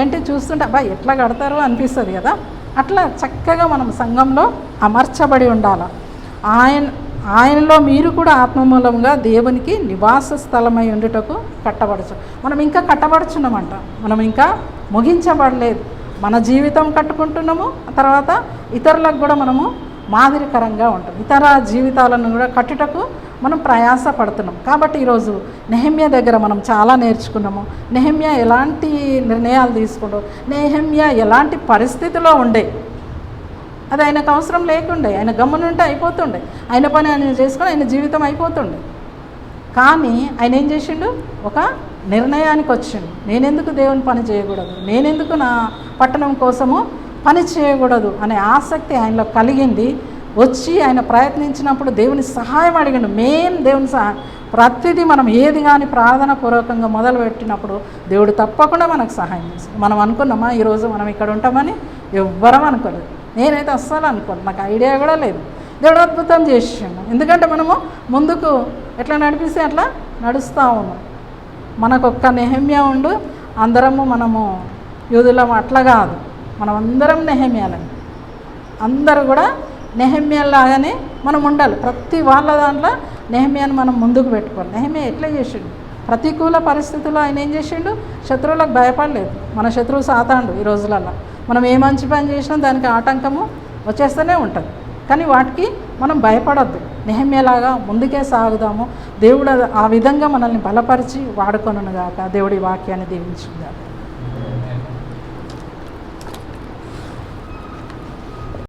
[SPEAKER 1] ఏంటి చూస్తుంటే అబ్బా ఎట్లా కడతారు అనిపిస్తుంది కదా. అట్లా చక్కగా మనం సంఘంలో అమర్చబడి ఉండాలి. ఆయనలో మీరు కూడా ఆత్మమూలంగా దేవునికి నివాస స్థలమై ఉండుటకు కట్టబడచ్చు. మనం ఇంకా కట్టబడుచున్నామంట, మనం ఇంకా ముగించబడలేదు. మన జీవితం కట్టుకుంటున్నాము, తర్వాత ఇతరులకు కూడా మనము మాదిరికరంగా ఉంటాం. ఇతర జీవితాలను కూడా కట్టుటకు మనం ప్రయాస పడుతున్నాం. కాబట్టి ఈరోజు నెహెమ్యా దగ్గర మనం చాలా నేర్చుకున్నాము. నెహెమ్యా ఎలాంటి నిర్ణయాలు తీసుకుంటూ, నెహెమ్యా ఎలాంటి పరిస్థితిలో ఉండే, అది ఆయనకు అవసరం లేకుండే, ఆయన గమ్మునుంటే అయిపోతుండే, ఆయన పని ఆయన చేసుకొని ఆయన జీవితం అయిపోతుండే. కానీ ఆయన ఏం చేసిండు, ఒక నిర్ణయానికి వచ్చిండు. నేనెందుకు దేవుని పని చేయకూడదు, నేనెందుకు నా పట్టణం కోసము పని చేయకూడదు అనే ఆసక్తి ఆయనలో కలిగింది. వచ్చి ఆయన ప్రయత్నించినప్పుడు దేవుని సహాయం అడిగిండు. మెయిన్ దేవుని సహాయం. ప్రతిదీ మనం ఏది కానీ ప్రార్థన పూర్వకంగా మొదలుపెట్టినప్పుడు దేవుడు తప్పకుండా మనకు సహాయం చేస్తాడు. మనం అనుకున్నామా ఈరోజు మనం ఇక్కడ ఉంటామని? ఎవ్వరం అనుకోలేదు. నేనైతే అస్సలు అనుకోలేదు, నాకు ఐడియా కూడా లేదు. దేవుడు అద్భుతం చేసిండు. ఎందుకంటే మనము ముందుకు ఎట్లా నడిపిస్తే అట్లా నడుస్తూ ఉన్నాం. మనకు ఒక్క నెహెమ్యా ఉండు, అందరము మనము యూదులం అట్లా కాదు, మనం అందరం నెహెమ్యాలని. అందరూ కూడా నెహెమ్యాలాగానే మనం ఉండాలి. ప్రతి వాళ్ళ దాంట్లో నెహెమ్యాను మనం ముందుకు పెట్టుకోవాలి. నెహెమ్యా ఎట్లా చేసిండు, ప్రతికూల పరిస్థితుల్లో ఆయన ఏం చేసిండు, శత్రువులకు భయపడలేదు. మన శత్రువు సాతాండు. ఈ రోజులలో మనం ఏ మంచి పని చేసినా దానికి ఆటంకము వచ్చేస్తూనే ఉంటుంది. కానీ వాటికి మనం భయపడొద్దు, నెహెమ్యాలాగా ముందుకే సాగుదాము. దేవుడు ఆ విధంగా మనల్ని బలపరిచి వాడుకొనుగాక. దేవుడి వాక్యాన్ని దీవించుగాక.